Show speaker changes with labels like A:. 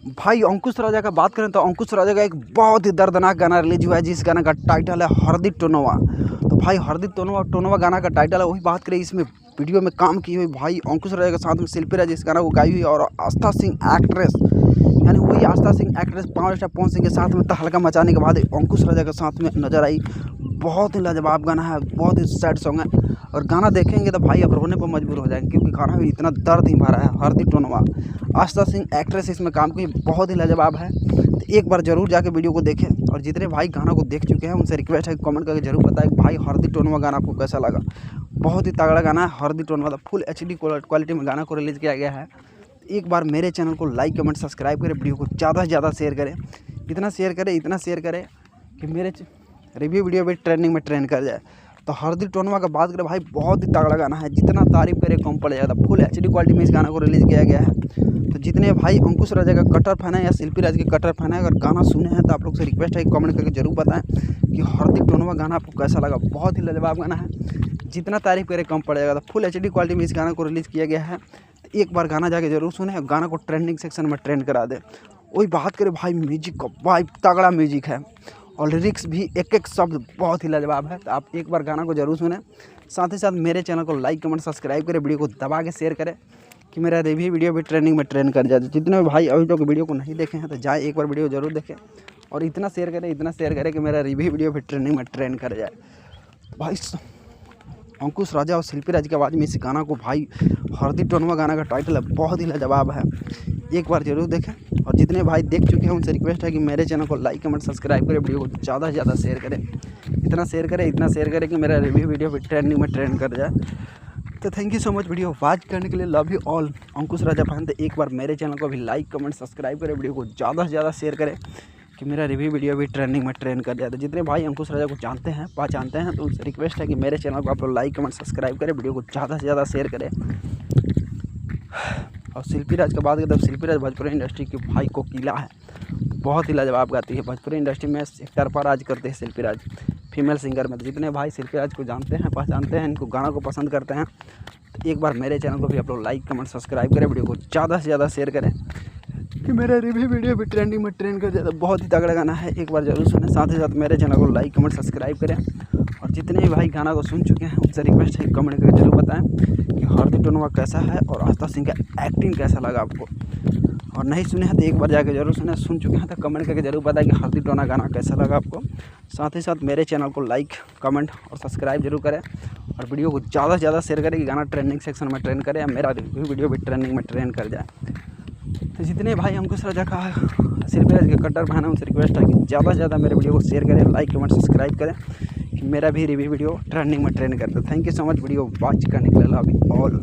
A: भाई अंकुश राजा का बात करें तो अंकुश राजा का एक बहुत ही दर्दनाक गाना रिलीज हुआ है, जिस गाना का टाइटल है हरदी टोनोवा। तो भाई हरदी टोनोवा टोनोवा गाना का टाइटल है, वही बात करें। इसमें वीडियो में काम की हुई भाई अंकुश राजा के साथ में शिल्पी राजा इस गाना को गाई हुई, और आस्था सिंह एक्ट्रेस, यानी वही आस्था Singh actress power star Pawan Singh के साथ में तहलका मचाने के बाद अंकुश राजा के साथ में नजर आई। बहुत ही लाजवाब गाना है, बहुत ही सैड सॉन्ग है, और गाना देखेंगे तो भाई अब रोने पर मजबूर हो जाएंगे, क्योंकि गाना भी इतना दर्द ही भरा है। हरदी टोनवा, आस्था सिंह एक्ट्रेस इसमें काम की बहुत ही लाजवाब है। तो एक बार जरूर जाके वीडियो को देखें, और जितने भाई गाना को देख चुके हैं उनसे रिक्वेस्ट है कि कमेंट करके जरूर बताएं भाई हरदी टोनवा गाना आपको कैसा लगा। बहुत ही तगड़ा गाना है हरदी टोनवा, फुल HD क्वालिटी में गाना को रिलीज़ किया गया है। एक बार मेरे चैनल को लाइक कमेंट सब्सक्राइब करें, वीडियो को ज़्यादा से ज़्यादा शेयर करें, इतना शेयर करें कि मेरे रिव्यू वीडियो भी ट्रेंडिंग में ट्रेंड कर जाए। तो हरदी टोनवा का बात करें भाई, बहुत ही तगड़ा गाना है, जितना तारीफ करे कम पड़ जाएगा। फुल HD क्वालिटी में इस गाना को रिलीज़ किया गया है। तो जितने भाई अंकुश राजा का कट्टर फैन है या शिल्पी राज के कट्टर फैन है, अगर गाना सुने हैं तो आप लोग से रिक्वेस्ट है कि कमेंट करके जरूर बताएं कि हरदी टोनवा गाना आपको कैसा लगा। बहुत ही लाजवाब गाना है, जितना तारीफ करे कम पड़ जाएगा। तो फुल HD क्वालिटी में इस गाना को रिलीज़ किया गया है। तो एक बार गाना जाके जरूर सुने, गाना को ट्रेंडिंग सेक्शन में ट्रेंड करा दे। वही बात करें भाई म्यूजिक का, भाई तगड़ा म्यूजिक है, और लिरिक्स भी एक एक शब्द बहुत ही लाजवाब है। तो आप एक बार गाना को जरूर सुने, साथ ही साथ मेरे चैनल को लाइक कमेंट सब्सक्राइब करें, वीडियो को दबा के शेयर करें कि मेरा रिव्यू वीडियो भी ट्रेंडिंग में ट्रेंड कर जाए। जितने भाई अभी तक वीडियो को नहीं देखे हैं तो जाए एक बार वीडियो जरूर देखें, और इतना शेयर करें कि मेरा रिव्यू वीडियो भी ट्रेंडिंग में ट्रेंड कर जाए। भाई अंकुश राजा और शिल्पी राज की आवाज़ में इस गाना को, भाई हरदी टोनवा गाना का टाइटल है, बहुत ही लाजवाब है। एक बार जरूर देखें, और जितने भाई देख चुके हैं उनसे रिक्वेस्ट है कि मेरे चैनल को लाइक कमेंट सब्सक्राइब करें, वीडियो को ज़्यादा से ज़्यादा शेयर करें, इतना शेयर करें कि मेरा रिव्यू वीडियो भी ट्रेंडिंग में ट्रेंड कर जाए। तो thank you so much video watch करने के लिए, love you all Ankush Raja fan. तो एक बार मेरे चैनल को भी लाइक कमेंट सब्सक्राइब करें, वीडियो को ज़्यादा से ज़्यादा शेयर करें कि मेरा रिव्यू वीडियो भी ट्रेंडिंग में ट्रेंड कर जाए। तो जितने भाई अंकुश राजा को जानते हैं पहचानते हैं, तो उनसे रिक्वेस्ट है कि मेरे चैनल को आप लोग लाइक कमेंट सब्सक्राइब करें, वीडियो को ज़्यादा से ज़्यादा शेयर करें। और शिल्पी राज का बात करें तो शिल्पी राज भोजपुरी इंडस्ट्री की भाई को किला है, बहुत ही लाजवाब गाती है। भोजपुरी इंडस्ट्री में एक तरफा राज करते हैं शिल्पी राज, फीमेल सिंगर में। तो जितने भाई शिल्पी राज को जानते हैं पहचानते हैं, इनको गाना को पसंद करते हैं, तो एक बार मेरे चैनल को भी आप लोग लाइक कमेंट सब्सक्राइब करें, वीडियो को ज़्यादा से ज़्यादा शेयर करें कि मेरा रिव्यू वीडियो भी ट्रेंडिंग में ट्रेंड कर जाता है। बहुत ही तगड़ा गाना है, एक बार जरूर सुने, साथ ही साथ मेरे चैनल को लाइक कमेंट सब्सक्राइब करें। और जितने भी भाई गाना को सुन चुके हैं उनसे रिक्वेस्ट है कि कमेंट करके जरूर बताएं कि हरदी टोनवा कैसा है और आस्था सिंह का एक्टिंग कैसा लगा आपको। और नहीं सुने हैं तो एक बार जाके जरूर सुने, सुन चुके हैं तो कमेंट करके जरूर बताएं कि हरदी टोना गाना कैसा लगा आपको। साथ ही साथ मेरे चैनल को लाइक कमेंट और सब्सक्राइब जरूर करें, और वीडियो को ज़्यादा से ज़्यादा शेयर करें कि गाना ट्रेंडिंग सेक्शन में ट्रेंड करे, या मेरा वीडियो भी ट्रेंडिंग में ट्रेंड कर जाए। तो जितने भाई अंकुश राजा का शिल्पी राज के कट्टर फैन है उनसे रिक्वेस्ट है कि ज़्यादा से ज़्यादा मेरे वीडियो को शेयर करें, लाइक कमेंट सब्सक्राइब करें कि मेरा भी रिव्यू वीडियो ट्रेंडिंग में ट्रेंड करता है। Thank you so much video watch करने के लिए, लव यू ऑल।